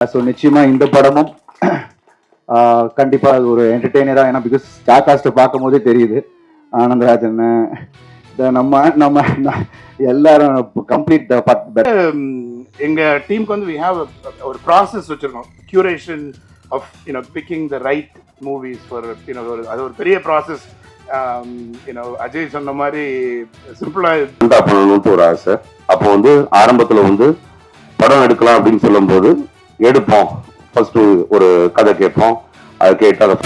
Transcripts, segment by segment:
So நிச்சயமா இந்த படமும் கண்டிப்பா அது ஒரு என்டர்டெய்னரா, ஏன்னா பிகாஸ் ஸ்டார் காஸ்ட்டை பார்க்கும் போதே தெரியுது. ஆனந்தராஜன் நம்ம நம்ம எல்லாரும் கம்ப்ளீட் எங்க டீமுக்கு வந்து வி ஹேவ் ஒரு ப்ராசஸ் வச்சிருக்கோம், curation of picking the right movies for அது ஒரு பெரிய ப்ராசஸ். அஜய் சொன்ன மாதிரி சிம்பிளா பண்ணணும்னு ஒரு ஆசை. அப்போ வந்து ஆரம்பத்துல வந்து படம் எடுக்கலாம் அப்படின்னு சொல்லும் போது எடுப்போம், ஃபர்ஸ்ட் ஒரு கதை கேட்போம், அதை கேட்டு அதை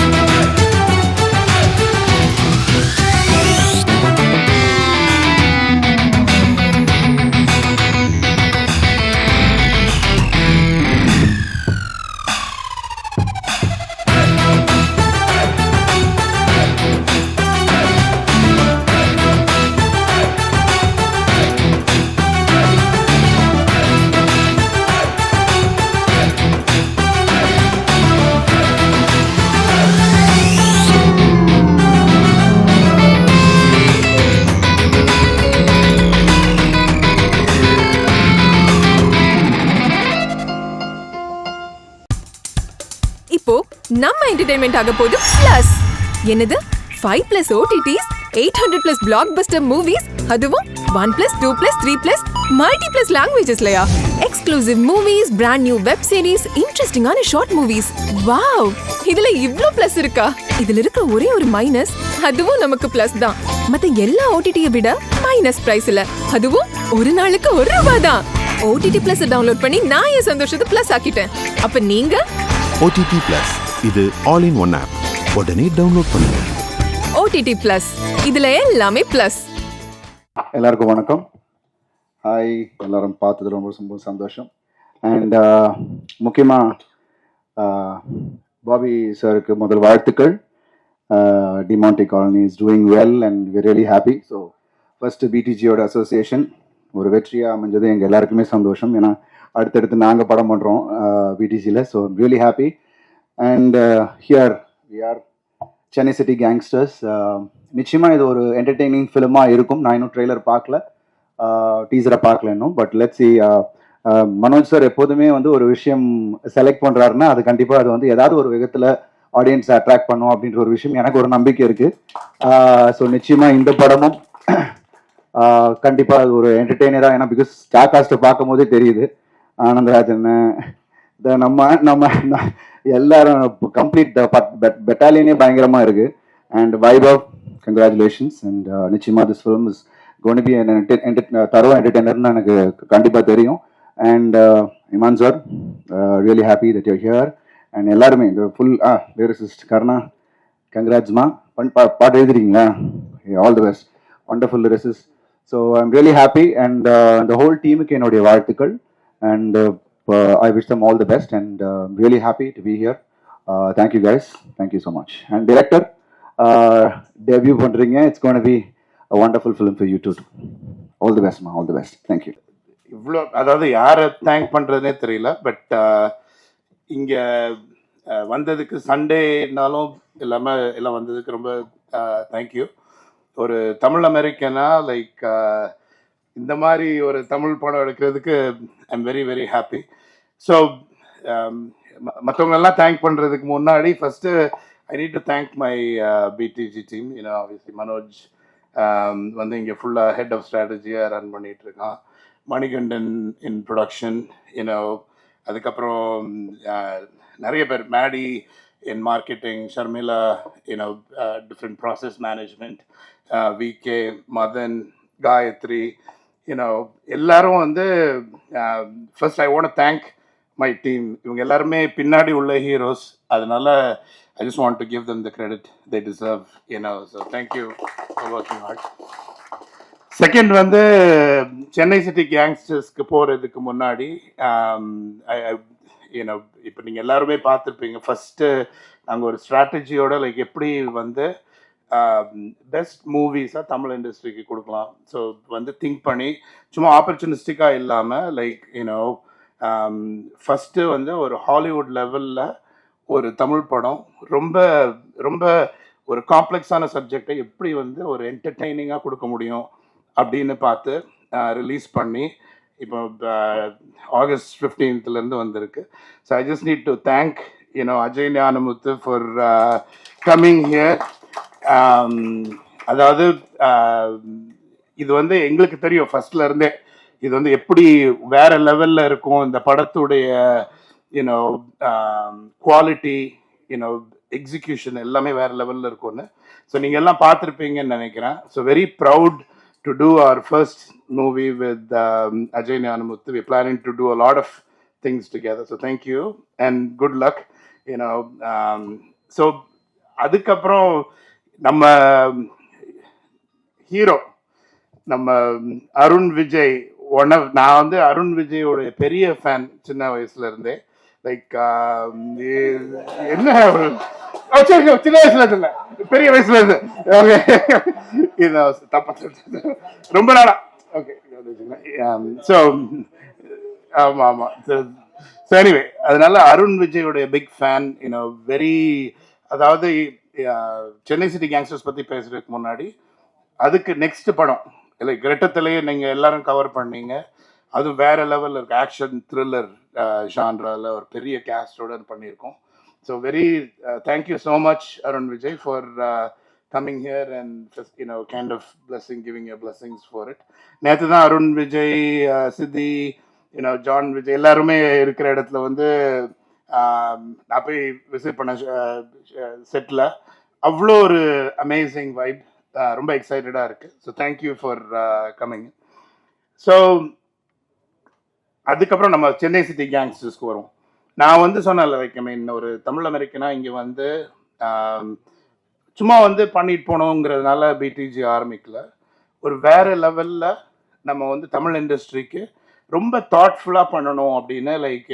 இப்போ நம்ம என்டர்டெயின்மெண்ட் ஆக போகுது பிளஸ். என்னது 5+ OTTs, 800+ பிளாக்பஸ்டர் மூவிஸ், அதுவும் 1+, 2+, 3+, மல்டிப்ளஸ் லாங்குவேஜஸ்லயா? Exclusive movies, brand new web series, இன்ட்ரெஸ்டிங்கான ஷார்ட் மூவிஸ். வாவ், இதுல இவ்ளோ பிளஸ் இருக்கா? இதுல இருக்க ஒரே ஒரு மைனஸ், அதுவும் நமக்கு பிளஸ் தான். மத்த எல்லா OTT-யை விட மைனஸ் பிரைஸ்ல, அதுவும் ஒரு நாளுக்கு ₹1 தான். OTT Plus டவுன்லோட் பண்ணி நான் என் சந்தோஷத்தை பிளஸ் ஆக்கிட்டேன். அப்ப நீங்க OTT Plus, இது ஆல் இன் ஒன் ஆப். உடனே டவுன்லோட் பண்ணுங்க. OTT Plus, இதுல எல்லாமே பிளஸ். எல்லாருக்கும் வணக்கம். ஹாய், எல்லாரும் பார்த்தது ரொம்ப ரொம்ப சந்தோஷம். அண்ட் முக்கியமாக பாபி சாருக்கு முதல் வாழ்த்துக்கள். Demonte colony is doing well and we really happy. So first பிடிஜியோட அசோசியேஷன் ஒரு வெற்றியாக அமைஞ்சது எங்கள் எல்லாருக்குமே சந்தோஷம். ஏன்னா அடுத்தடுத்து நாங்கள் படம் பண்ணுறோம் பிடிஜியில். So really happy. And here we are Chennai city gangsters. நிச்சயமாக இது ஒரு என்டர்டெய்னிங் ஃபிலிமாக இருக்கும். நான் இன்னும் ட்ரெய்லர் பார்க்கல, டீசரை பார்க்கல இன்னும். But let's see. Manoj sir எப்போதுமே வந்து ஒரு விஷயம் செலக்ட் பண்ணுறாருன்னா அது கண்டிப்பாக அது வந்து ஏதாவது ஒரு விதத்தில் ஆடியன்ஸை அட்ராக்ட் பண்ணும் அப்படின்ற ஒரு விஷயம் எனக்கு ஒரு நம்பிக்கை இருக்குது. ஸோ நிச்சயமாக இந்த படமும் கண்டிப்பாக அது ஒரு என்டர்டெய்னரா, ஏன்னா பிகாஸ் ஸ்டார் காஸ்ட்டை பார்க்கும் போதே தெரியுது. ஆனந்தராஜன் நம்ம எல்லாரும் கம்ப்ளீட் பெட்டாலியனே பயங்கரமா இருக்கு. And Vaibhav, congratulations. அண்ட் நிச்சயமா this film is gonna be தரவா என்டர்டெய்னர்னு எனக்கு கண்டிப்பா தெரியும். And Imman sir, really happy that you here. And எல்லாருமே இந்த ஃபுல் லிரிசிஸ்ட் கர்ணா, கங்க்ராட்ஸ்மா. பாட்டு எழுதுறீங்களா? All the best, wonderful lyricist. So I'm really happy. And இந்த ஹோல் டீமுக்கு என்னுடைய வாழ்த்துக்கள். And I wish them all the best, and really happy to be here. Thank you guys. Thank you so much. And director, debut பண்றீங்க. It's going to be a wonderful film for you too. All the best, ma. All the best. Thank you. இவ்வளோ, அதாவது யாரை thank பண்ணுறதுனே தெரியல. But இங்கே வந்ததுக்கு சண்டேனாலும் இல்லாமல் எல்லாம் வந்ததுக்கு ரொம்ப தேங்க்யூ. ஒரு தமிழ் அமெரிக்கனா லைக் இந்த மாதிரி ஒரு தமிழ் படம் எடுக்கிறதுக்கு I'm very very happy. So மற்றவங்களெல்லாம் தேங்க் பண்ணுறதுக்கு முன்னாடி first I need to thank my BTG team. Obviously Manoj வந்து இங்கே ஃபுல்லாக ஹெட் ஆஃப் ஸ்ட்ராட்டஜியாக ரன் பண்ணிகிட்டு இருக்கான். மணிகண்டன் இன் ப்ரொடக்ஷன், அதுக்கப்புறம் நிறைய பேர், Maddy in marketing, Sharmila different process management, VK, Madhan, Gayathri, எல்லாரும் வந்து first I want to thank my team. இவங்க எல்லாருமே பின்னாடி உள்ள ஹீரோஸ். அதனால I just want to give them the credit they deserve. So thank you for working hard. Second வந்து சென்னை சிட்டி கேங்ஸ்டர்ஸ்க்கு போகிறதுக்கு முன்னாடி இப்போ நீங்கள் எல்லாருமே பார்த்துருப்பீங்க. ஃபஸ்ட்டு நாங்கள் ஒரு ஸ்ட்ராட்டஜியோட லைக் எப்படி வந்து பெஸ்ட் மூவிஸாக தமிழ் இண்டஸ்ட்ரிக்கு கொடுக்கலாம். ஸோ வந்து திங்க் பண்ணி சும்மா ஆப்பர்ச்சுனிஸ்டிக்காக இல்லாமல் லைக் ஃபஸ்ட்டு வந்து ஒரு ஹாலிவுட் லெவலில் ஒரு தமிழ் படம் ரொம்ப ரொம்ப ஒரு காம்ப்ளெக்ஸான சப்ஜெக்டை எப்படி வந்து ஒரு என்டர்டெய்னிங்காக கொடுக்க முடியும் அப்படின்னு பார்த்து ரிலீஸ் பண்ணி இப்போ ஆகஸ்ட் 15th வந்திருக்கு. So I just need to thank Ajay Gnanamuthu for coming here. அதாவது இது வந்து எங்களுக்கு தெரியும் ஃபர்ஸ்ட்ல இருந்தே இது வந்து எப்படி வேற லெவல்ல இருக்கும் இந்த படத்துடைய குவாலிட்டி எக்ஸிக்யூஷன் எல்லாமே வேற லெவல்ல இருக்கும்னு. ஸோ நீங்க எல்லாம் பார்த்துருப்பீங்கன்னு நினைக்கிறேன். So very proud to do our first movie with Ajay Nyanamuthu. We're planning to do a lot of things together. So thank you and good luck. So அதுக்கப்புறம் நம்ம ஹீரோ நம்ம அருண் விஜய் நான் வந்து அருண் விஜயோட பெரிய ஃபேன் சின்ன வயசுல இருந்தே. லைக் என்ன சின்ன வயசுல இல்ல பெரிய வயசுல இருந்து தப்பா ரொம்ப நாளா. ஓகே. ஸோ ஆமா ஆமா. ஸோ எனிவே அதனால அருண் விஜயோடைய பிக் ஃபேன். வெரி அதாவது சென்னை சிட்டி கேங்ஸ்டர்ஸ் பத்தி பேசுறதுக்கு முன்னாடி அதுக்கு நெக்ஸ்ட் படம் லைக் ரெட்டத்திலேயே நீங்க எல்லாரும் கவர் பண்ணீங்க. அது வேற லெவல்ல இருக்கு. ஆக்ஷன் த்ரில்லர் ஜான்ரால ஒரு பெரிய கேஸ்டோட பண்ணியிருக்கோம். So very thank you so much Arun Vijay for coming here and just kind of giving your blessings for it. நேற்று தான் அருண் விஜய் சித்தி ஜான் விஜய் எல்லாருமே இருக்கிற இடத்துல வந்து நான் போய் விசிட் பண்ண செட்டில் அவ்வளோ ஒரு அமேசிங் வைப். ரொம்ப எக்ஸைட்டடாக இருக்கு. So thank you for coming. So அதுக்கப்புறம் நம்ம சென்னை சிட்டி கேங்ஸ்டர்ஸ்க்கு வரும். நான் வந்து சொன்னேன்ல லைக் ஒரு தமிழ் அமெரிக்கனா இங்கே வந்து சும்மா வந்து பண்ணிட்டு போனோங்கிறதுனால பிடிஜி ஆரம்பிக்கல. ஒரு வேற லெவலில் நம்ம வந்து தமிழ் இண்டஸ்ட்ரிக்கு ரொம்ப தாட்ஃபுல்லாக பண்ணணும் அப்படின்னு லைக்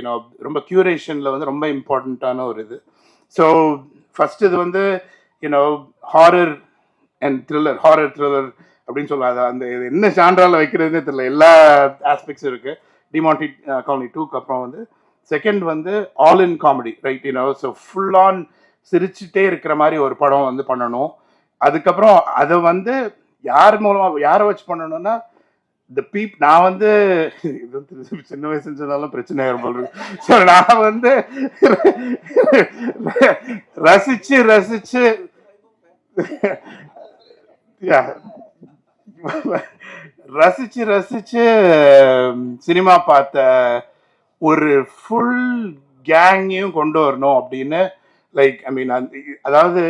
ரொம்ப கியூரேஷனில் வந்து ரொம்ப இம்பார்ட்டண்ட்டான ஒரு இது. ஸோ ஃபர்ஸ்ட் இது வந்து ஹாரர் அண்ட் த்ரில்லர் அப்படின்னு சொல்லாத அந்த என்ன ஜான்ரால வைக்கிறதுனே தெரியல. எல்லா ஆஸ்பெக்ட்ஸும் இருக்கு. டிமாண்டி காலனி 2க்கு அப்புறம் வந்து செகண்ட் வந்து all in comedy right. So full on சிரிச்சுட்டே இருக்கிற மாதிரி ஒரு படம் வந்து பண்ணணும். அதுக்கப்புறம் அதை வந்து யாரை வச்சு பண்ணணும்னா நான் வந்து சின்ன வயசுன்னு சொன்னாலும் பிரச்சனை ஆகும். ஸோ நான் வந்து ரசிச்சு சினிமா பார்த்த ஒரு ஃபுல் கேங்கையும் கொண்டு வரணும் அப்படின்னு லைக் அதாவது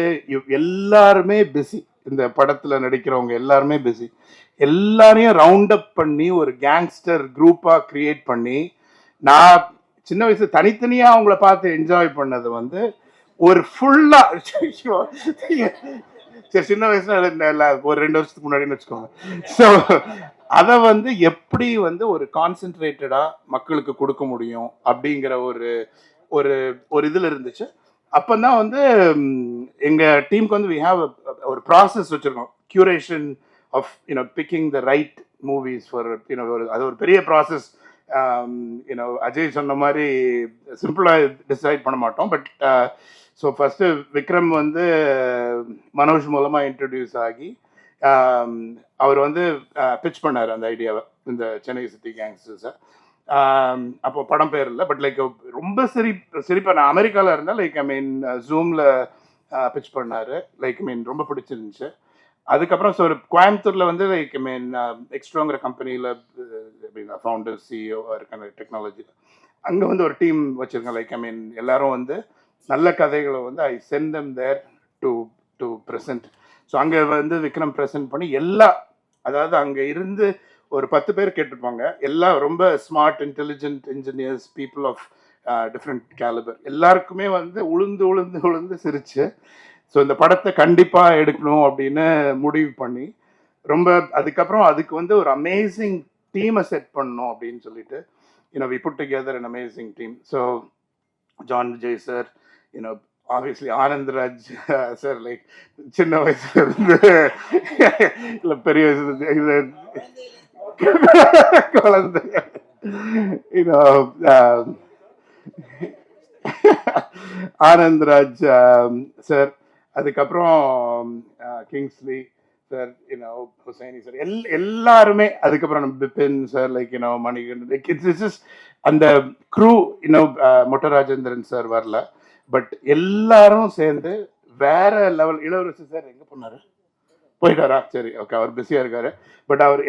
எல்லாருமே பிஸி. இந்த படத்துல நடிக்கிறவங்க எல்லாருமே பிஸி. எல்லாரையும் ரவுண்ட் அப் பண்ணி ஒரு கேங்ஸ்டர் குரூப்பா கிரியேட் பண்ணி நான் சின்ன வயசு தனித்தனியா அவங்கள பார்த்து என்ஜாய் பண்ணது வந்து ஒரு ஃபுல்லா சரி சின்ன வயசுல ஒரு 2 வருஷத்துக்கு முன்னாடின்னு வச்சுக்கோங்க. ஸோ அதை வந்து எப்படி வந்து ஒரு கான்சென்ட்ரேட்டடா மக்களுக்கு கொடுக்க முடியும் அப்படிங்கிற ஒரு இதுல இருந்துச்சு. அப்பதான் வந்து எங்க டீமுக்கு வந்து we have ஒரு ப்ராசஸ் வச்சிருக்கோம். Curation of picking the right movies for அது ஒரு பெரிய ப்ராசஸ். அஜய் சொன்ன மாதிரி சிம்பிளா டிசைட் பண்ண மாட்டோம். பட் ஸோ ஃபர்ஸ்ட் விக்ரம் வந்து மனோஜ் மூலமா இன்ட்ரடியூஸ் ஆகி அவர் வந்து பிச் பண்ணார் அந்த ஐடியாவை இந்த சென்னை சிட்டி கேங்ஸ்டர்ஸை. அப்போ படம் பேர் இல்லை பட் லைக் ரொம்ப சிரிப்பா நான் அமெரிக்காவில் இருந்தேன். லைக் ஜூமில் பிச் பண்ணாரு. லைக் ரொம்ப பிடிச்சிருந்துச்சு. அதுக்கப்புறம் ஸோ ஒரு கோயம்புத்தூர்ல வந்து லைக் எக்ஸ்ட்ராங்கிற கம்பெனியில் ஃபவுண்டர் சிஇஓ இருக்க டெக்னாலஜியில் அங்கே வந்து ஒரு டீம் வச்சிருக்கேன். லைக் எல்லாரும் வந்து நல்ல கதைகளை வந்து I sent them there to present. So அங்கே வந்து விக்ரம் ப்ரெசென்ட் பண்ணி அதாவது அங்கே இருந்து ஒரு 10 பேர் கேட்டிருப்பாங்க. எல்லாம் ரொம்ப smart intelligent engineers people of different calibre. எல்லாருக்குமே வந்து உளுந்து சிரிச்சு ஸோ இந்த படத்தை கண்டிப்பா எடுக்கணும் அப்படின்னு முடிவு பண்ணி ரொம்ப அதுக்கப்புறம் அதுக்கு வந்து ஒரு அமேசிங் டீமை செட் பண்ணணும் அப்படின்னு சொல்லிட்டு we put together an amazing team. So John Vijay sir, obviously Anandraj sir like சின்ன வயசுல இருந்து இல்லை பெரிய வயசுல குழந்தை ஆனந்த்ராஜ் சார். அதுக்கப்புறம் கிங்ஸ்லி சார், ஹுசைனி சார், எல்லாருமே, அதுக்கப்புறம் நம்ம Bipin sir, like Manikandan, like it's அந்த க்ரூ, மொட்ட ராஜேந்திரன் சார் வரல, பட் எல்லாரும் சேர்ந்து வேற லெவல். இளவரசி சார் எங்க போனாரு? போயிட்டாரா? சரி, ஓகே, அவர் பிஸியா இருக்காரு. பட் அவர்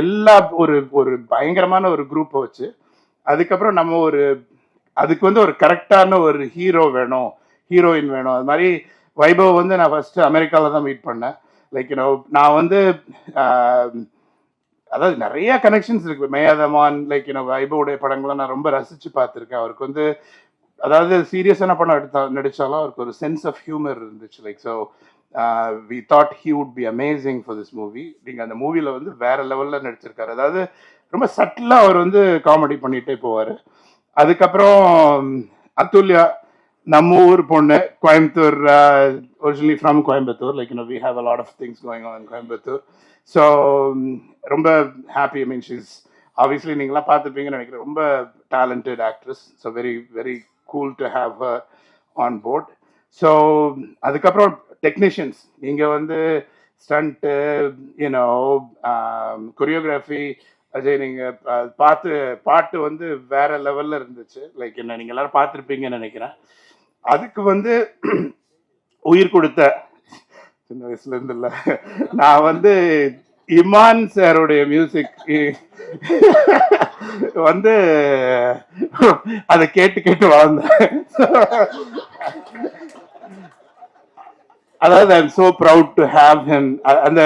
எல்லா ஒரு பயங்கரமான ஒரு குரூப்பை வச்சு, அதுக்கப்புறம் நம்ம அதுக்கு ஒரு கரெக்டான ஒரு ஹீரோ வேணும், ஹீரோயின் வேணும். அது மாதிரி வைபவ் நான் ஃபர்ஸ்ட் அமெரிக்காவில் தான் மீட் பண்ணேன். லைக் நான் அதாவது நிறைய கனெக்ஷன்ஸ் இருக்கு. மேயாதமான், லைக் வைபவுடைய படங்களை நான் ரொம்ப ரசிச்சு பார்த்துருக்கேன். அவருக்கு அதாவது சீரியஸான படம் நடிச்சாலும் அவருக்கு ஒரு சென்ஸ் ஆஃப் ஹியூமர் இருந்துச்சு. Like so we thought he would be amazing for this movie. நீங்கள் அந்த மூவியில் வேற லெவலில் நடிச்சிருக்காரு. அதாவது ரொம்ப சட்டிலாக அவர் காமெடி பண்ணிகிட்டே போவார். அதுக்கப்புறம் அதுல்யா, நம்ம ஊர் பொண்ணு, Coimbatore, originally from Coimbatore. Like we have a lot of things going on in Coimbatore. So ரொம்ப happy. I mean she's obviously நீங்களாம் பார்த்துருப்பீங்கன்னு நினைக்கிறேன். ரொம்ப talented actress. So very very cool to have her on board. So அதுக்கப்புறம் டெக்னீஷியன்ஸ், நீங்கள் stunt, choreography, Ajay, நீங்கள் பாட்டு வேற லெவலில் இருந்துச்சு. லைக் நீங்கள் எல்லாரும் பார்த்துருப்பீங்கன்னு நினைக்கிறேன். அதுக்கு உயிர் கொடுத்த, சின்ன வயசுல இருந்து இல்லை, நான் இமான் சாருடைய மியூசிக் அதை கேட்டு வளர்ந்தேன். அதாவது I am so proud to have him. அந்த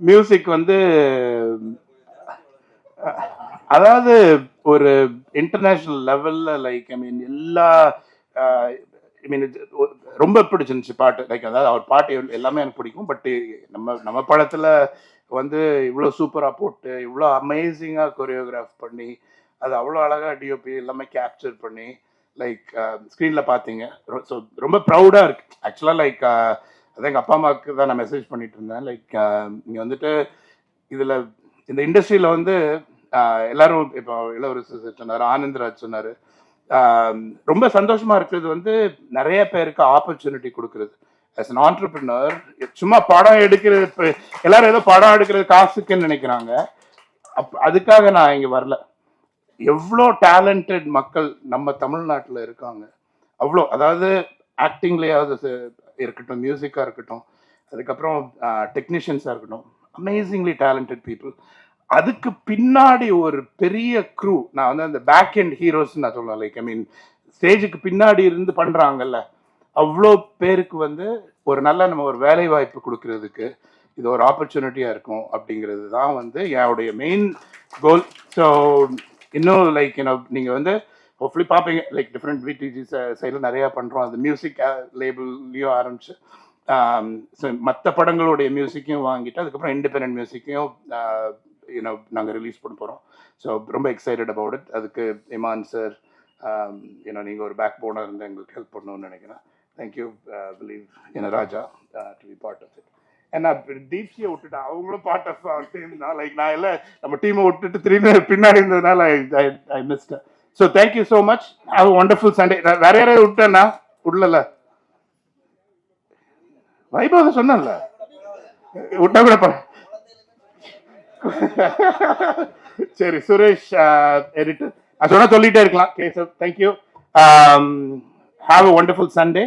மியூசிக் அதாவது ஒரு இன்டர்நேஷனல் லெவல்ல, லைக் ஐ மீன் எல்லா ரொம்ப பிடிச்சிருந்துச்சு பாட்டு. லைக் அதாவது அவர் பாட்டு எல்லாமே எனக்கு பிடிக்கும். பட் நம்ம படத்துல இவ்வளோ சூப்பரா போட்டு, இவ்வளோ அமேசிங்கா கொரியோகிராஃப் பண்ணி, அது அவ்வளோ அழகா டிஓபி எல்லாமே கேப்சர் பண்ணி, லைக் ஸ்க்ரீன்ல பார்த்தீங்க. ஸோ ரொம்ப ப்ரௌடா இருக்கு ஆக்சுவலா. லைக் அதான் எங்கள் அப்பா அம்மாவுக்கு தான் நான் மெசேஜ் பண்ணிட்டு இருந்தேன். லைக் இங்கே இதுல இந்த இண்டஸ்ட்ரியில எல்லாரும் இப்போ இளவரசு சொன்னார், ஆனந்த்ராஜ் சொன்னாரு, ரொம்ப சந்தோஷமா இருக்கிறது நிறைய பேருக்கு ஆப்பர்ச்சுனிட்டி கொடுக்கறது. ஆஸ் அன் ஆண்டர்பிரினர், சும்மா படம் எடுக்கிறது, எல்லாரும் ஏதோ படம் எடுக்கிறது காசுக்குன்னு நினைக்கிறாங்க. அதுக்காக நான் இங்க வரல. எவ்வளோ டேலண்டட் மக்கள் நம்ம தமிழ்நாட்டில் இருக்காங்க. அவ்வளோ, அதாவது ஆக்டிங்லேயாவது இருக்கட்டும், மியூசிக்காக இருக்கட்டும், அதுக்கப்புறம் டெக்னீஷியன்ஸாக இருக்கட்டும், அமேசிங்லி டேலண்டட் பீப்புள். அதுக்கு பின்னாடி ஒரு பெரிய க்ரூ. நான் அந்த பேக் எண்ட் ஹீரோஸ் நான் சொல்லுவேன். லைக் ஐ மீன் ஸ்டேஜுக்கு பின்னாடி இருந்து பண்ணுறாங்கல்ல, அவ்வளோ பேருக்கு ஒரு நல்ல நம்ம ஒரு வேலை வாய்ப்பு கொடுக்கறதுக்கு இது ஒரு ஆப்பர்ச்சுனிட்டியாக இருக்கும். அப்படிங்கிறது தான் என்னுடைய மெயின் கோல். ஸோ இன்னும் லைக் நீங்கள் ஹோப்ஃபுல்லி பார்ப்பீங்க. லைக் டிஃப்ரெண்ட் விடிஜி சைடில் நிறையா பண்ணுறோம். அது மியூசிக் லேபிள்லேயும் ஆரம்பிச்சு மற்ற படங்களுடைய மியூசிக்கையும் வாங்கிட்டு, அதுக்கப்புறம் இண்டிபெண்டன்ட் மியூசிக்கையும் நாங்கள் ரிலீஸ் பண்ண போகிறோம். ஸோ ரொம்ப எக்ஸைட்டட் அபவுட் இட். அதுக்கு இமான் சார், நீங்கள் ஒரு பேக் போனாக இருந்து எங்களுக்கு ஹெல்ப் பண்ணணும்னு நினைக்கிறேன். Thank you. Believe Raja to be part of it. ஏன்னா தீப்சியை விட்டுட்டு அவங்களும் பார்ட் ஆஃப் டீம் தான். லைக் நான் எல்லாம் நம்ம டீமை விட்டுட்டு திரும்பி பின்னாடி இருந்ததுனால I missed. So thank you so much. Have a wonderful Sunday. வேற யாரையும் விட்டேன்னா விடல, வைபவ் சொன்னல விட்டா கூட. சரி, சுரேஷ் எடிட்டர் சொன்னா சொல்லிட்டே இருக்கலாம். Keshav, thank you. Have a wonderful Sunday.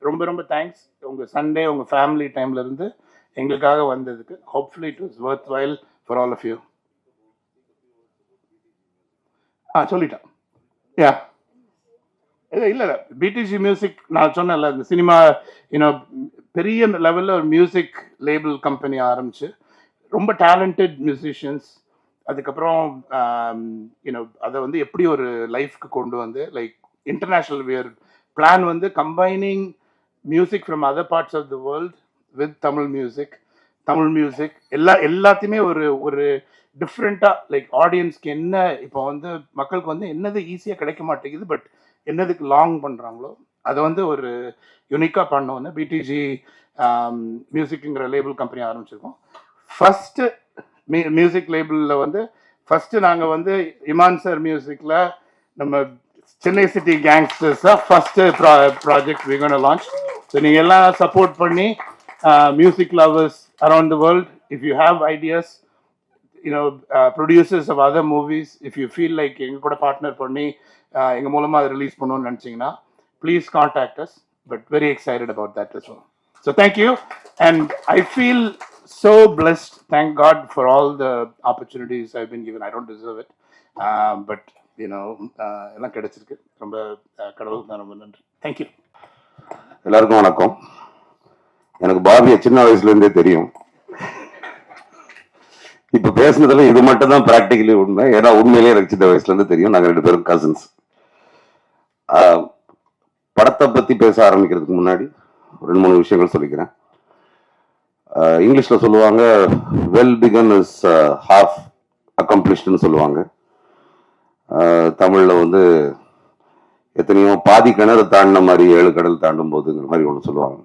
ரொம்ப ரொம்ப தேங்க்ஸ். உங்க சண்டே உங்க ஃபேமிலி டைம்ல இருந்து எங்களுக்காக வந்ததுக்கு. Hopefully it was worthwhile for all of you. சொல்லிட்டேன். யா, இல்லை பிடிஜி மியூசிக் நான் சொன்னேன்ல, இந்த சினிமா பெரிய லெவலில் ஒரு மியூசிக் லேபிள் கம்பெனி ஆரம்பிச்சு ரொம்ப டேலண்டட் மியூசிஷியன்ஸ், அதுக்கப்புறம் அதை எப்படி ஒரு லைஃப்க்கு கொண்டு like international we're plan combining music from other parts of the world with Tamil music எல்லாத்தையுமே ஒரு டிஃப்ரெண்ட்டாக, லைக் ஆடியன்ஸ்க்கு என்ன இப்போ மக்களுக்கு என்னது ஈஸியாக கிடைக்க மாட்டேங்குது, பட் என்னதுக்கு லாங் பண்ணுறாங்களோ அதை ஒரு யூனிக்காக பண்ணோன்னு பிடிஜி மியூசிக்குங்கிற லேபிள் கம்பெனி ஆரம்பிச்சிருக்கோம். ஃபர்ஸ்ட் மியூசிக் லேபிளில் ஃபர்ஸ்ட் நாங்கள் இமான் சார் மியூசிக்கில் நம்ம சென்னை சிட்டி கேங்ஸ்டர்ஸாக first project we gonna launch. So நீங்கள் எல்லாம் சப்போர்ட் பண்ணி music lovers around the world, if you have ideas, producers of other movies, if you feel like எங்க கூட பார்ட்னர் பண்ணி எங்க மூலமா அதை ரிலீஸ் பண்ணணும்னு நினைச்சீங்கன்னா please contact us, but very excited about that as well. So thank you, and I feel so blessed. Thank God for all the opportunities I've been given. I don't deserve it, but எல்லாம் கிடைச்சிருக்கு. ரொம்ப கடவுளுக்கு தான் ரொம்ப நன்றி. Thank you. எல்லாருக்கும் வணக்கம். எனக்கு பாபியை சின்ன வயசுல இருந்தே தெரியும். இப்ப பேசுனதுல இது மட்டும் தான் பிராக்டிகலி உண்மை. ஏன்னா உண்மையிலேயே எனக்கு சின்ன வயசுல இருந்து தெரியும். நாங்க 2 பேரும் கசின்ஸ். படத்தை பத்தி பேச ஆரம்பிக்கிறதுக்கு முன்னாடி 2-3 விஷயங்கள் சொல்லிக்கிறேன். இங்கிலீஷ்ல சொல்லுவாங்க வெல் பிகன் இஸ் ஹாஃப் அக்கம்ப்ளிஷ்டுன்னு சொல்லுவாங்க. தமிழ்ல வந்து எத்தனையோ பாதி கிணறு தாண்டின மாதிரி 7 கடல் தாண்டும் போதுங்கிற மாதிரி ஒன்று சொல்லுவாங்க.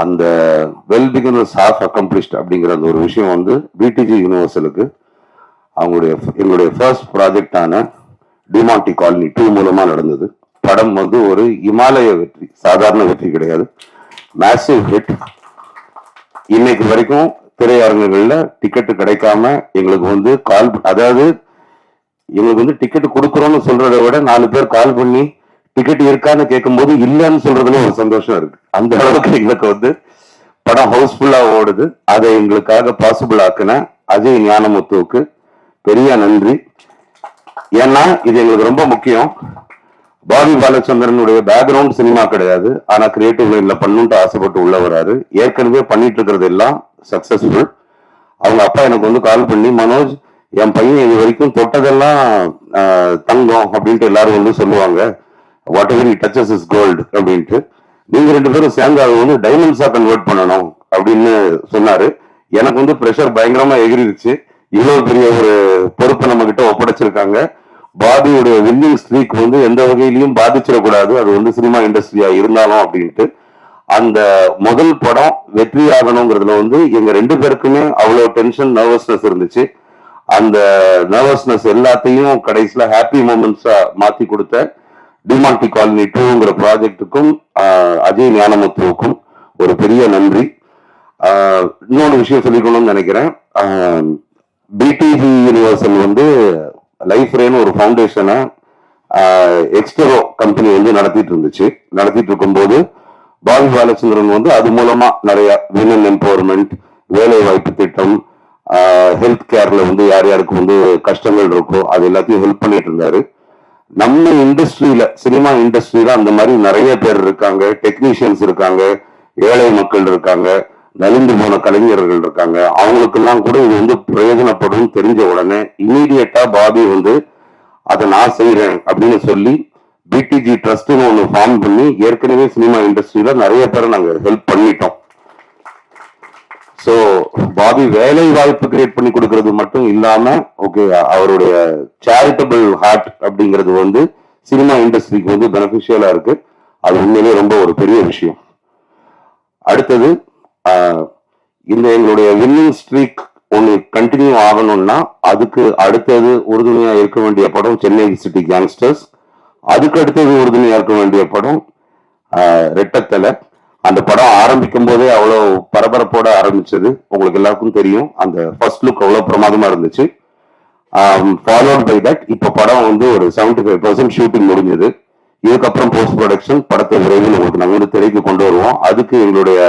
அந்த well begin is half accomplished அப்படிங்கிற அந்த ஒரு விஷயம் வந்து பிடிஜி யூனிவர்சலுக்கு எங்களுடைய ஃபர்ஸ்ட் ப்ராஜெக்டான டிமாண்டி காலனி 2 மூலமா நடந்தது. படம் வந்து ஒரு இமாலய வெற்றி, சாதாரண வெற்றி கிடையாது, மேசிவ் ஹிட். இன்னைக்கு வரைக்கும் திரையரங்குகள்ல டிக்கெட்டு கிடைக்காம எங்களுக்கு வந்து அதாவது எங்களுக்கு வந்து டிக்கெட் கொடுக்குறோம்னு சொல்றதை விட 4 பேர் கால் பண்ணி டிக்கெட் இருக்கான்னு கேட்கும் போது இல்லைன்னு சொல்றதுல ஒரு சந்தோஷம் இருக்கு. அந்த அளவுக்கு எங்களுக்கு வந்து படம் ஹவுஸ்ஃபுல்லா ஓடுது. அதை எங்களுக்காக பாசிபிள் ஆக்குன அஜய் ஞானமுத்துவுக்கு பெரிய நன்றி. ஏன்னா இது எங்களுக்கு ரொம்ப முக்கியம். பாபி பாலச்சந்திரனுடைய பேக்ரவுண்ட் சினிமா கிடையாது, ஆனா கிரியேட்டிவ் லைன்ல பண்ணுன்ட்டு ஆசைப்பட்டு உள்ள வராரு. ஏற்கனவே பண்ணிட்டு இருக்கிறது எல்லாம் சக்சஸ்ஃபுல். அவங்க அப்பா எனக்கு வந்து கால் பண்ணி, மனோஜ் என் பையன் இது வரைக்கும் தொட்டதெல்லாம் தங்கம் அப்படின்ட்டு எல்லாரும் வந்து சொல்லுவாங்க, whatever he touches is gold அப்படின்ட்டு. நீங்க 2 பேரும் சேர்ந்து அதை வந்து டைமண்ட்ஸா கன்வெர்ட் பண்ணணும் அப்படின்னு சொன்னாரு. எனக்கு வந்து ப்ரெஷர் பயங்கரமா எகிரிடுச்சு. இவ்வளவு பெரிய ஒரு பொறுப்பை நம்ம கிட்ட ஒப்படைச்சிருக்காங்க. பாபியுடைய வின்னிங் ஸ்ட்ரீக் வந்து எந்த வகையிலையும் பாதிச்சிடக்கூடாது, அது வந்து சினிமா இண்டஸ்ட்ரியா இருந்தாலும் அப்படின்ட்டு. அந்த முதல் படம் வெற்றி ஆகணுங்கிறதுல வந்து எங்க 2 பேருக்குமே அவ்வளவு டென்ஷன், நர்வஸ்னஸ் இருந்துச்சு. அந்த நர்வஸ்னஸ் எல்லாத்தையும் கடைசியில ஹாப்பி மூமெண்ட்ஸா மாத்தி கொடுத்த டிமாண்டி காலனி 2ங்கிற ப்ராஜெக்டுக்கும் அஜய் ஞானமுத்துவுக்கும் ஒரு பெரிய நன்றி. இன்னொரு விஷயம் சொல்லிக்கணும்னு நினைக்கிறேன். பிடிஜி யூனிவர்சல் வந்து லைஃப் ரேன்னு ஒரு ஃபவுண்டேஷனை எக்ஸ்டரோ கம்பெனி வந்து நடத்திட்டு இருக்கும்போது பாபி பாலச்சந்திரன் வந்து அது மூலமா நிறைய விமன் எம்பவர்மெண்ட், வேலை வாய்ப்பு திட்டம், ஹெல்த் கேர்ல வந்து யார் யாருக்கு வந்து கஷ்டங்கள் இருக்கோ அது எல்லாத்தையும் ஹெல்ப் பண்ணிட்டு இருந்தாரு. நம்ம இண்டஸ்ட்ரியில, சினிமா இண்டஸ்ட்ரியில அந்த மாதிரி நிறைய பேர் இருக்காங்க, டெக்னீஷியன்ஸ் இருக்காங்க, ஏழை மக்கள் இருக்காங்க, நலிந்து போன கலைஞர்கள் இருக்காங்க. அவங்களுக்கெல்லாம் கூட இது வந்து பிரயோஜனப்படும் தெரிஞ்ச உடனே இமீடியட்டா பாபி வந்து அதை நான் செய்யறேன் அப்படின்னு சொல்லி பிடிஜி ட்ரஸ்ட்னு ஒன்று ஃபார்ம் பண்ணி ஏற்கனவே சினிமா இண்டஸ்ட்ரியில நிறைய பேரை நாங்க ஹெல்ப் பண்ணிட்டோம். ஸோ பாபி வேலை வாய்ப்பு கிரியேட் பண்ணி கொடுக்கறது மட்டும் இல்லாம ஓகே, அவருடைய சேரிட்டபிள் ஹார்ட் அப்படிங்கிறது வந்து சினிமா இண்டஸ்ட்ரிக்கு வந்து பெனிஃபிஷியலா இருக்கு. அது உண்மையிலே ரொம்ப ஒரு பெரிய விஷயம். அடுத்தது இந்த எங்களுடைய வின்னிங் ஸ்ட்ரீக் ஒன்று கண்டினியூ ஆகணும்னா அதுக்கு அடுத்தது உறுதுணையா இருக்க வேண்டிய படம் சென்னை சிட்டி கேங்ஸ்டர்ஸ். அதுக்கு அடுத்தது உறுதுணையா இருக்க வேண்டிய படம் ரெட்டத்தலை. அந்த படம் ஆரம்பிக்கும் போதே அவ்வளோ பரபரப்போட ஆரம்பிச்சது, உங்களுக்கு எல்லாருக்கும் தெரியும். அந்த ஃபர்ஸ்ட் லுக் அவ்வளோ பிரமாதமா இருந்துச்சு. ஃபாலோட் பை தட் இப்ப படம் வந்து ஒரு 75% ஷூட்டிங் முடிஞ்சது. இதுக்கப்புறம் போஸ்ட் ப்ரொடக்ஷன், படத்தை விரைவில் உங்களுக்கு நாங்கள் வந்து திரைக்கு கொண்டு வருவோம். அதுக்கு எங்களுடைய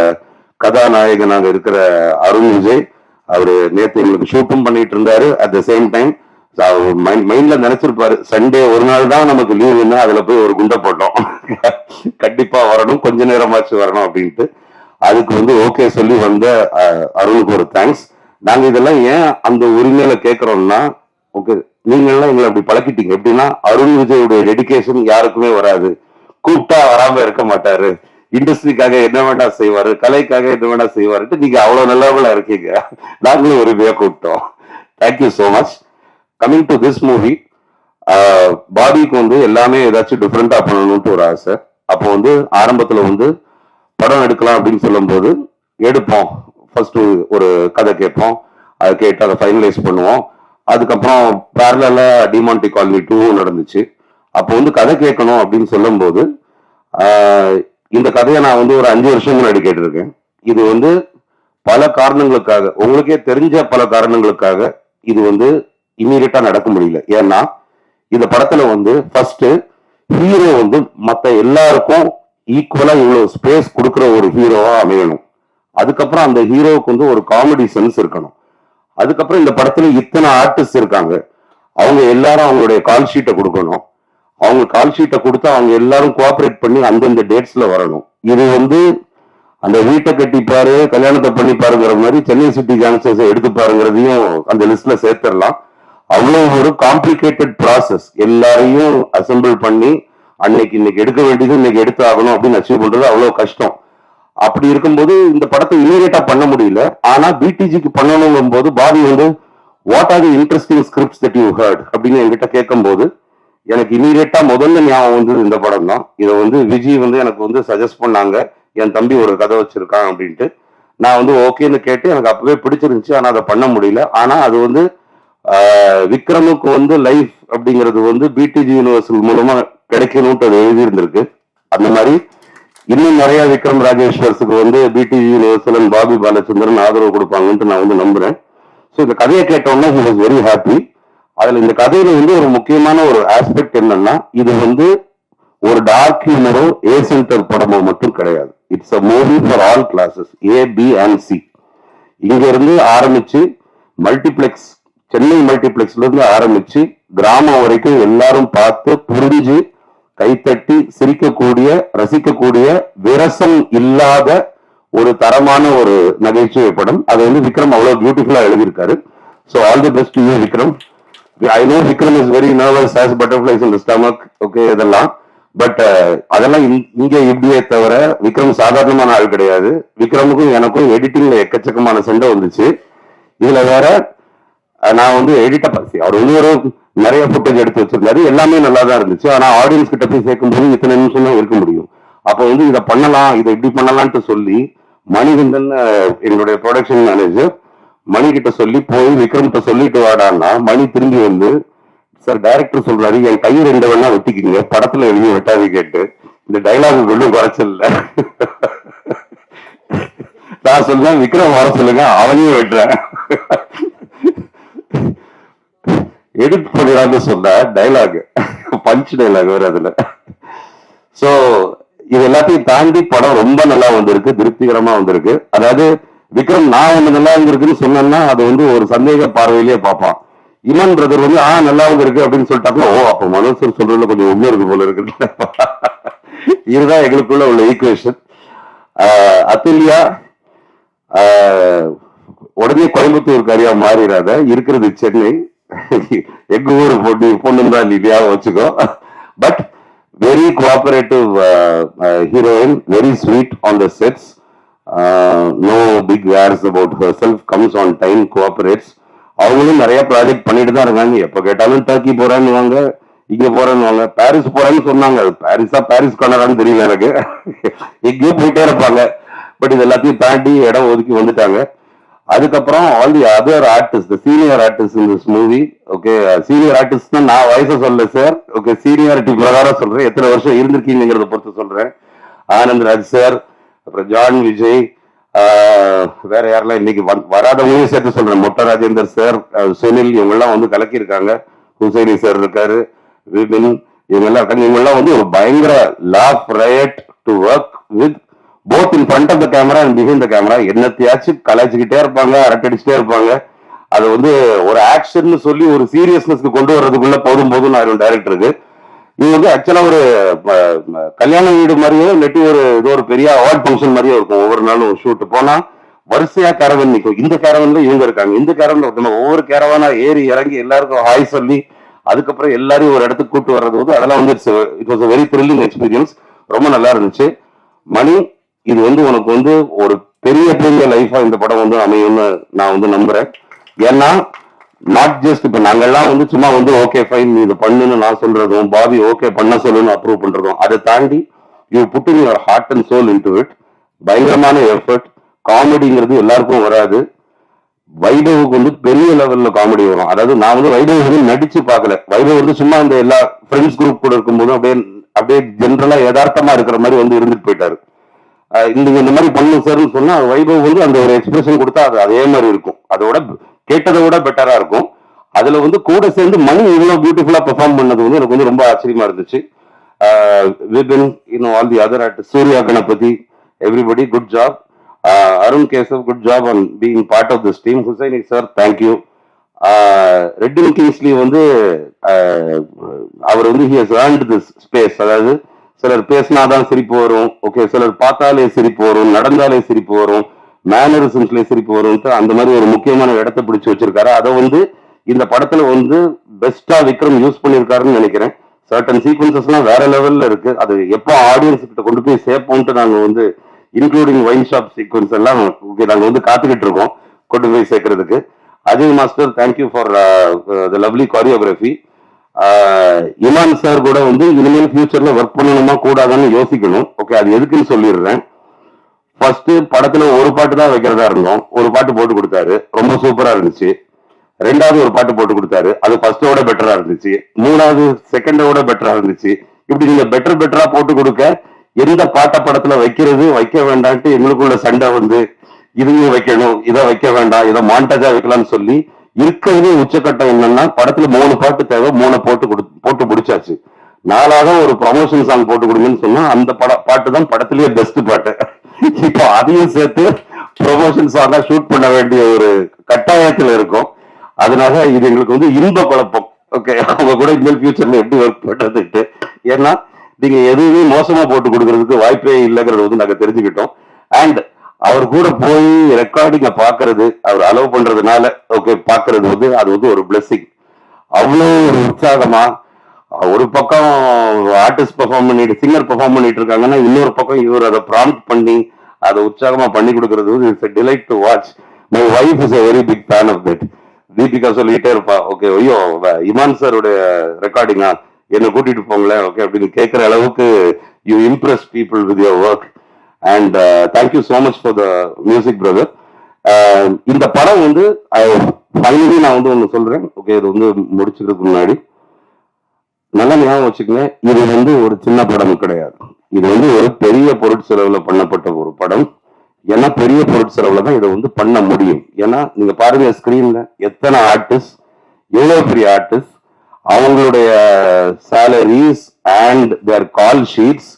கதாநாயகனாக இருக்கிற அருண் விஜய் அவரு நேற்று எங்களுக்கு ஷூட்டும் பண்ணிட்டு இருந்தாரு. அட் த சேம் டைம் மைண்ட்ல நினைச்சிருப்பாரு, சண்டே ஒரு நாள் தான் நமக்கு லீவுன்னா அதுல போய் ஒரு குண்டை போட்டோம், கண்டிப்பா வரணும், கொஞ்ச நேரமாச்சு வரணும் அப்படின்ட்டு. அதுக்கு வந்து ஓகே சொல்லி வந்த அருணுக்கு ஒரு தேங்க்ஸ். நாங்க இதெல்லாம் ஏன் அந்த உரிமையில கேட்கறோம்னா, ஓகே நீங்கள்லாம் எங்களை அப்படி பழக்கிட்டீங்க. எப்படின்னா அருண் விஜயோடைய டெடிகேஷன் யாருக்குமே வராது, கூப்பிட்டா வராம இருக்க மாட்டாரு, இண்டஸ்ட்ரிக்காக என்ன வேணா செய்வாரு, கலைக்காக என்ன வேணா செய்வாருட்டு நீங்க அவ்வளவு நல்லவங்களா இருக்கீங்க. நாங்களும் ஒரு வே கூப்பிட்டோம். Thank you so much. Coming to this movie, பாபிக்கு வந்து எல்லாமே ஏதாச்சும் டிஃப்ரெண்டா பண்ணணும்ட்டு ஒரு ஆசை. அப்போ வந்து ஆரம்பத்துல வந்து படம் எடுக்கலாம் அப்படின்னு சொல்லும் போது எடுப்போம், ஃபர்ஸ்ட் ஒரு கதை கேட்போம், அதை கேட்டு அதை ஃபைனலைஸ் பண்ணுவோம். அதுக்கப்புறம் பேரலா டிமாண்டி காலனி 2 நடந்துச்சு. அப்போ வந்து கதை கேட்கணும் அப்படின்னு சொல்லும் போது இந்த கதையை நான் வந்து ஒரு 5 வருஷம் முன்னாடி கேட்டிருக்கேன். இது வந்து பல காரணங்களுக்காக, உங்களுக்கே தெரிஞ்ச பல காரணங்களுக்காக இது வந்து இமீடியட்டா நடக்க முடியல. ஏன்னா இந்த படத்துல வந்து ஃபர்ஸ்ட் ஹீரோ வந்து மத்த எல்லாருக்கும் ஈக்குவலா இவ்வளவு ஸ்பேஸ் கொடுக்குற ஒரு ஹீரோவா அமையணும். அதுக்கப்புறம் அந்த ஹீரோவுக்கு வந்து ஒரு காமெடி சென்ஸ் இருக்கணும். அதுக்கப்புறம் இந்த படத்துல இத்தனை ஆர்டிஸ்ட் இருக்காங்க, அவங்க எல்லாரும் அவங்களுடைய கால் ஷீட்டை கொடுக்கணும். அவங்க கால் ஷீட்டை கொடுத்து அவங்க எல்லாரும் கோஆபரேட் பண்ணி அந்தந்த டேட்ஸ்ல வரணும். இது வந்து அந்த வீட்டை கட்டிப்பாரு, கல்யாணத்தை பண்ணிப்பாருங்கிற மாதிரி சென்னை சிட்டி கேங்ஸ்டர்ஸை எடுத்து பாருங்கிறதையும் அந்த லிஸ்ட்ல சேர்த்துடலாம். அவ்வளவு ஒரு காம்ப்ளிகேட்டட் ப்ராசஸ். எல்லாரையும் அசெம்பிள் பண்ணி இன்னைக்கு எடுக்க வேண்டியது இன்னைக்கு எடுத்து ஆகணும் அப்படின்னு அச்சீவ் பண்றது அவ்வளவு கஷ்டம். அப்படி இருக்கும்போது இந்த படத்தை இமீடியட்டா பண்ண முடியல. ஆனா பிடிஜிக்கு பண்ணணும் போது பாதி வந்து what are the interesting scripts that you heard அப்படின்னு என்கிட்ட கேட்கும் போது எனக்கு இமீடியட்டா முதல்ல ஞாபகம் வந்தது இந்த படம் தான். இதை வந்து விஜய் வந்து எனக்கு வந்து சஜஸ்ட் பண்ணாங்க, என் தம்பி ஒரு கதை வச்சிருக்கான் அப்படின்ட்டு. நான் வந்து ஓகேன்னு கேட்டு எனக்கு அப்பவே பிடிச்சிருந்துச்சு. ஆனா அதை பண்ண முடியல. ஆனா அது வந்து விக்ரமுக்கு வந்து லைஃப் அப்படிங்கிறது வந்து பிடிஜி யூனிவர்சல் மூலமா கிடைக்கணும்ட்டு அது எழுதியிருந்திருக்கு. அந்த மாதிரி இன்னும் நிறைய விக்ரம் ராஜேஸ்வர்ஸுக்கு வந்து பிடிஜி யூனிவர்சல் பாபி பாலச்சந்திரன் ஆதரவு கொடுப்பாங்கன்ட்டு நான் வந்து நம்புறேன். ஸோ இந்த கதையை கேட்டோம்னா ஹி வாஸ் வெரி ஹாப்பி. அதுல இந்த கதையில வந்து ஒரு முக்கியமான ஒரு ஆஸ்பெக்ட் என்னன்னா, இது வந்து ஒரு டார்க் ஹியூமரோ ஏ சென்டர் படமோ மட்டும் கிடையாது. It's a movie for all classes, A, B and C. இங்க இருந்து ஆரம்பிச்சு மல்டிபிளெக்ஸ், சென்னை மல்டிபிளெக்ஸ்ல இருந்து ஆரம்பிச்சு கிராமம் வரைக்கும் எல்லாரும் பார்த்து புரிஞ்சு கைத்தட்டி சிரிக்கக்கூடிய, ரசிக்கக்கூடிய, விரசம் இல்லாத ஒரு தரமான ஒரு நகைச்சுவை படம். அதை வந்து விக்ரம் அவ்வளவு பியூட்டிஃபுல்லா எழுதியிருக்காரு. So all the best to you Vikram. I know Vikram is very nervous, has butterflies in the stomach, okay, இதெல்லாம். பட் அதெல்லாம் இங்க இப்படியே தவிர விக்ரம் சாதாரணமான ஆள் கிடையாது. விக்ரமுக்கும் எனக்கும் எடிட்டிங்ல எக்கச்சக்கமான சண்டை வந்துச்சு. இதுல வேற நான் வந்து எடிட்டர் பசி அவர் வந்து ஒரு நிறைய ஃபுட்டேஜ் எடுத்து வச்சிருந்தாரு. எல்லாமே நல்லா தான் இருந்துச்சு. ஆனா ஆடியன்ஸ் கிட்ட போய் சேர்க்கும் போது இத்தனை நிமிஷம் தான் இருக்க முடியும். அப்போ வந்து இதை பண்ணலாம், இதை இப்படி பண்ணலான்ட்டு சொல்லி மணிகண்டன் எங்களுடைய ப்ரொடக்ஷன் மேனேஜர் மணி கிட்ட சொல்லி போய் விக்ரம் கிட்ட சொல்லிட்டு வாடான்னா, மணி திரும்பி வந்து, சார் டைரக்டர் சொல்றாரு என் கை 2 வேணா வெட்டிக்கிங்க, படத்துல எழுதி வெட்டாது கேட்டு இந்த டைலாக் ஒன்றும் குறைச்சல். நான் சொல்றேன் விக்ரம் வர சொல்லுங்க, அவனையும் வெட்டுறேன். எடிட் பண்ணலான்னு சொன்ன டைலாக் பஞ்ச் டைலாக் வேற அதுல. சோ இது எல்லாத்தையும் தாண்டி படம் ரொம்ப நல்லா வந்திருக்கு, திருப்திகரமா வந்திருக்கு. அதாவது விக்ரம் நான் ஒண்ணு நல்லா இருந்திருக்குன்னு சொன்னேன்னா அது வந்து ஒரு சந்தேக பார்வையிலேயே பார்ப்பான். இமான் பிரதர் வந்து நல்லா வந்திருக்கு அப்படின்னு சொல்லிட்டாங்க. ஓ, அப்ப மனோஜ் சொல்றதுல கொஞ்சம் உண்மை இருக்கு போல இருக்கு. இதுதான் எங்களுக்குள்ள உள்ள ஈக்குவேஷன். அத்துல்யா உடனே கோயம்புத்தூர் காரியா மாறிடாத, இருக்கிறது சென்னை, எங்க ஊர் பொண்ணு தான் இல்லையா வச்சுக்கோ. But very cooperative heroine, very sweet on the sets, no big airs about herself, comes on time, cooperates. அவங்களும் நிறைய ப்ராஜெக்ட் பண்ணிட்டு தான் இருக்காங்க. எப்ப கேட்டாலும் டர்க்கி போறேன்னு வாங்க, இங்க போறேன்னு வாங்க, பாரிஸ் போறேன்னு சொன்னாங்க. அது பாரிஸ் கானரான்னு தெரியல எனக்கு. எங்கேயும் போயிட்டே இருப்பாங்க. பட் இது எல்லாத்தையும் தாண்டி இடம் ஒதுக்கி வந்துட்டாங்க. அதுக்கப்புறம் all the other artist, senior artist in this movie. Okay, senior artist நான் வயசை சொல்ல சார், ஓகே, சீனியாரிட்டி பிரகாரம் சொல்றேன், எத்தனை வருஷம் இருந்திருக்கீங்கிறத பொறுத்து சொல்றேன். ஆனந்த் ராஜ் சார், அப்புறம் ஜான் விஜய், வேற யாரெல்லாம் இன்னைக்கு வராதவங்களையும் சேர்த்து சொல்றேன், மொட்ட ராஜேந்தர் சார், சுனில், இவங்கெல்லாம் வந்து கலக்கியிருக்காங்க. ஹுசைனி சார் இருக்காரு, விபின், இவங்கெல்லாம் இருக்காங்க. இவங்கெல்லாம் வந்து ஒரு பயங்கர laugh riot to work with both in front of the camera and behind the camera. என்னத்தையாச்சும் கலாய்ச்சிக்கிட்டே இருப்பாங்க, அரட்டடிச்சுட்டே இருப்பாங்க. அது வந்து ஒரு ஆக்ஷன் சொல்லி ஒரு சீரியஸ்னஸ்க்கு கொண்டு வர்றதுக்குள்ள போதும் ஆயிரும் டைரக்டருக்கு. இது வந்து ஆக்சுவலா ஒரு கல்யாண வீடு மாதிரியே இல்லாட்டி ஒரு பெரிய அவார்ட் ஃபங்க்ஷன் மாதிரியே இருக்கும். ஒவ்வொரு நாளும் ஷூட் போனா வரிசையா கேரவன் நிற்கும். இந்த கேரவன்ல இவங்க இருக்காங்க, இந்த கேரவன்ல ஒருத்தவங்க, ஒவ்வொரு கேரவானா ஏறி இறங்கி எல்லாருக்கும் ஹாய் சொல்லி அதுக்கப்புறம் எல்லாரையும் ஒரு இடத்துக்கு கூட்டு வர்றது வந்து அதெல்லாம் வந்து it was very thrilling experience. ரொம்ப நல்லா இருந்துச்சு. மணி, இது வந்து உனக்கு வந்து ஒரு பெரிய லைஃபா இந்த படம் வந்து அமையும்னு நான் வந்து நம்புறேன். ஏன்னா நாட் ஜஸ்ட் இப்ப நாங்கெல்லாம் வந்து சும்மா வந்து ஓகே ஃபைன் இது பண்ணுன்னு நான் சொல்றதும், பாபி ஓகே பண்ண சொல்லுன்னு அப்ரூவ் பண்றதும், அதை தாண்டி you putting your heart and soul into it. பயங்கரமான எஃபர்ட். காமெடிங்கிறது எல்லாருக்கும் வராது. வைபவுக்கு வந்து பெரிய லெவல்ல காமெடி வரும். அதாவது நான் வந்து வைபவ் வந்து நடிச்சு பார்க்கல. வைபவ் வந்து சும்மா இந்த எல்லா ஃப்ரெண்ட்ஸ் குரூப் கூட இருக்கும்போதும் அப்படியே அப்படியே ஜென்ரலா யதார்த்தமா இருக்கிற மாதிரி வந்து இருந்துட்டு போயிட்டாரு. இந்த மாதிரி பண்ணும் சார்னு சொன்னா வைபவ் வந்து அந்த ஒரு எக்ஸ்பிரஷன் கொடுத்தா அது அதே மாதிரி இருக்கும், அதோட கேட்டதை விட பெட்டரா இருக்கும். அதுல வந்து கூட சேர்ந்து மணி இவ்வளவு பியூட்டிஃபுல்லா பெர்ஃபார்ம் பண்ணது வந்து எனக்கு வந்து ரொம்ப ஆச்சரியமா இருந்துச்சு. Vipin all the other artist, Surya Ganapathi, everybody good job. Arun Keshav good job on being part of this team. Hussaini sir thank you. Redin Kingsley வந்து அவர் வந்து he has earned this space. அதாவது சிலர் பேசினாதான் சிரிப்பு வரும், ஓகே, சிலர் பார்த்தாலே சிரிப்பு வரும், நடந்தாலே சிரிப்பு வரும், மேனரிசம்ஸ்ல சிரிப்பு வரும், அந்த மாதிரி ஒரு முக்கியமான இடத்தை பிடிச்சு வச்சிருக்காரு. அதை வந்து இந்த படத்துல வந்து பெஸ்டா விக்ரம் யூஸ் பண்ணிருக்காருன்னு நினைக்கிறேன். சர்டன் சீக்வன்சஸ்லாம் வேற லெவல்ல இருக்கு. அது எப்போ ஆடியன்ஸ் கிட்ட கொண்டு போய் சேர்ப்போம்ட்டு நாங்க வந்து இன்க்ளூடிங் வைன் ஷாப் சீக்வன்ஸ் எல்லாம் நாங்க வந்து காத்துக்கிட்டு இருக்கோம் கொண்டு போய் சேர்க்கறதுக்கு. Ajay master thank you for the lovely choreography. Imman sir கூட வந்து இனிமேல் ஃபியூச்சர்ல ஒர்க் பண்ணணுமா கூடாதுன்னு யோசிக்கணும். ஓகே, அது எதுக்குன்னு சொல்லிடுறேன். ஃபர்ஸ்ட் படத்துல ஒரு பாட்டு தான் வைக்கிறதா இருந்தோம், ஒரு பாட்டு போட்டு கொடுத்தாரு, ரொம்ப சூப்பரா இருந்துச்சு. ரெண்டாவது ஒரு பாட்டு போட்டு கொடுத்தாரு, அது ஃபர்ஸ்டோட பெட்டரா இருந்துச்சு. மூணாவது செகண்டோட பெட்டரா இருந்துச்சு. இப்படி நீங்க பெட்டரா போட்டு கொடுக்க எந்த பாட்ட படத்துல வைக்கிறது வைக்க வேண்டான்ட்டு எங்களுக்குள்ள சண்டை வந்து இதையும் வைக்கணும், இதை வைக்க வேண்டாம், இதை மாண்டேஜா வைக்கலாம்னு சொல்லி இருக்கிறதே உச்சக்கட்டம் என்னன்னா படத்துல 3 பாட்டு தேவை, 3 போட்டு முடிச்சாச்சு. 4வது ஒரு ப்ரமோஷன் சாங் போட்டு கொடுங்கன்னு சொன்னா அந்த பாட்டு தான் படத்திலேயே பெஸ்ட் பாட்டு. இப்போ அதையும் சேர்த்து ப்ரமோஷன் சாங்கா ஷூட் பண்ண வேண்டிய ஒரு கட்டாயத்துல இருக்கும். அதனால இது எங்களுக்கு வந்து இன்ப குழப்பம். ஓகே, அவங்க கூட இந்த ஃபியூச்சர்ல எப்படி ஒர்க் பண்றதுட்டு, ஏன்னா நீங்க எதுவுமே மோசமா போட்டு கொடுக்கறதுக்கு வாய்ப்பே இல்லைங்கிறது வந்து நாங்க தெரிஞ்சுக்கிட்டோம். அண்ட் அவர் கூட போய் ரெக்கார்டிங்க பாக்குறது, அவர் அலோவ் பண்றதுனால ஓகே பாக்குறது வந்து அது வந்து ஒரு பிளெஸிங். அவ்வளோ ஒரு உற்சாகமா ஒரு பக்கம் ஆர்டிஸ்ட் பெர்ஃபார்ம் பண்ணிட்டு சிங்கர் பெர்ஃபார்ம் பண்ணிட்டு இருக்காங்கன்னா, இன்னொரு பக்கம் இவர் அதை ப்ராம்ப்ட் பண்ணி அதை உற்சாகமா பண்ணி கொடுக்கறது வந்து it's a delight to watch. My wife is a very big fan of that. Deepika சொல்லிட்டே இருப்பா, ஓகே ஐயோ இமான் சாருடைய ரெக்கார்டிங்கா என்ன கூட்டிட்டு போங்களேன் ஓகே அப்படின்னு கேட்கிற அளவுக்கு you Impress people with your work. And thank you so much for the music brother. இந்த படம் வந்து ஃபைனலி நான் வந்து ஒன்று சொல்றேன். ஓகே, இது வந்து முடிச்சுக்கிறதுக்கு முன்னாடி நல்லா ஞாபகம் வச்சுக்கங்க, இது வந்து ஒரு சின்ன படம் கிடையாது. இது வந்து ஒரு பெரிய பொருட்செலவுல பண்ணப்பட்ட ஒரு படம். ஏன்னா பெரிய பொருட்செலவுல தான் இதை வந்து பண்ண முடியும். ஏன்னா நீங்க பாருங்க ஸ்கிரீன்ல எத்தனை ஆர்டிஸ்ட், எவ்வளவு பெரிய ஆர்டிஸ்ட், அவங்களுடைய salaries and their call sheets.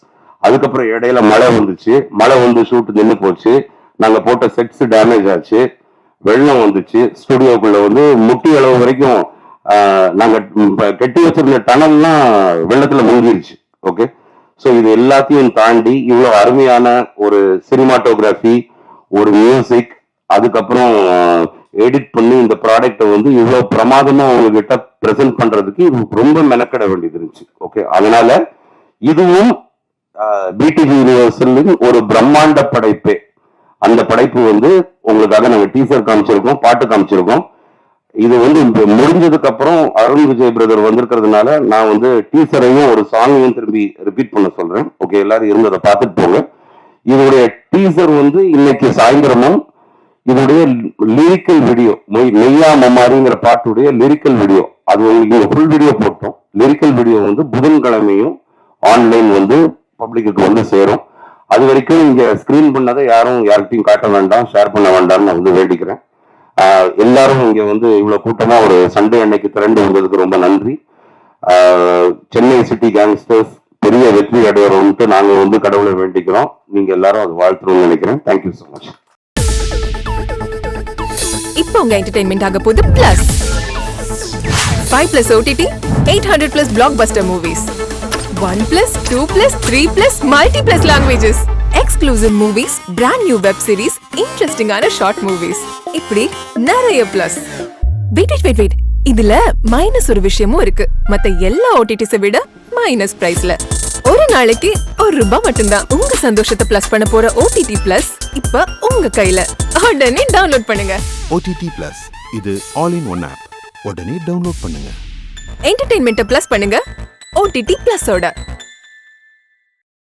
அதுக்கப்புறம் இடையில மழை வந்துச்சு, மழை வந்து ஷூட் நின்று போச்சு, நாங்க போட்ட செட்ஸ் டேமேஜ் ஆச்சு, வெள்ளம் வந்துச்சு, ஸ்டுடியோக்குள்ள வந்து முட்டி அளவு வரைக்கும் நாங்க கட்டி வச்சிருந்த டனல்லாம் வெள்ளத்துல மூழ்கிருச்சு. ஓகே, ஸோ இது எல்லாத்தையும் தாண்டி இவ்வளவு அருமையான ஒரு சினிமாட்டோகிராஃபி, ஒரு மியூசிக், அதுக்கப்புறம் எடிட் பண்ணி இந்த ப்ராடக்டை வந்து இவ்வளவு பிரமாதமா உங்ககிட்ட பிரசன்ட் பண்றதுக்கு ரொம்ப மெனக்கட வேண்டியது இருந்துச்சு. ஓகே, அதனால இதுவும் பிடிஜி யூனிவர்சலின் ஒரு பிரம்மாண்ட படைப்பே. அந்த படைப்பு வந்து உங்களுக்காக நாங்க டீசர் காமிச்சிருக்கோம், பாட்டு காமிச்சிருக்கோம். இது வந்து முடிஞ்சதுக்கு அப்புறம் அருண் விஜய் பிரதர் வந்திருக்கிறதுனால நான் வந்து டீசரையும் ஒரு சாங்கையும் திரும்பி ரிப்பீட் பண்ண சொல்றேன். ஓகே, எல்லாரும் இருந்து அதை பார்த்துட்டு போங்க. இதோடைய டீசர் வந்து இன்னைக்கு சாயந்தரமும் இதோடைய லிரிக்கல் வீடியோ, மெய்யா மம்மாரிங்கிற பாட்டுடைய லிரிக்கல் வீடியோ, அது உங்களுக்கு ஃபுல் வீடியோ போட்டோம். லிரிக்கல் வீடியோ வந்து புதன்கிழமையும் ஆன்லைன் வந்து பப்ளிக்கு வந்து சேரும். அது வரைக்கும் இங்க ஸ்கிரீன் பண்ணதை யார்கிட்டையும் காட்ட வேண்டாம், ஷேர் பண்ண வேண்டாம்னு நான் வந்து வேண்டிக்கிறேன். எல்லாரும் இங்க வந்து இவ்வளவு கூட்டமா ஒரு சண்டே அன்னைக்கு திரண்டு வந்ததுக்கு ரொம்ப நன்றி. சென்னை சிட்டி கேங்ஸ்டர்ஸ் பெரிய வெற்றி அடையறோம்ட்டு நாங்க வந்து கடவுளை வேண்டிக்கிறோம். நீங்க எல்லாரும் அது வாழ்த்துறோம்னு நினைக்கிறேன். Thank you so much. இப்போ உங்க என்டர்டெயின்மெண்ட் ஆக போகுது plus 5+ OTT 800+ blockbuster movies 1+, 2+, 3+, multi+ languages, exclusive movies, brand new web series, interesting-ஆன short movies, இப்படி நிறைய பிளஸ். வெயிட் இதுல மைனஸ் ஒரு விஷயமும் இருக்கு. மத்த எல்லா OTTs விட மைனஸ் பிரைஸ்ல ஒரு நாளைக்கு ₹1 மட்டும்தான். உங்க சந்தோஷத்தை பிளஸ் பண்ண போற OTT பிளஸ் இப்ப உங்க கையில. உடனே டவுன்லோட் பண்ணுங்க. OTT Plus இது ஆல் இன் ஒன் ஆப். உடனே டவுன்லோட் பண்ணுங்க. என்டர்டெயின்மெண்ட்டை பிளஸ் பண்ணுங்க OTT பிளஸோட.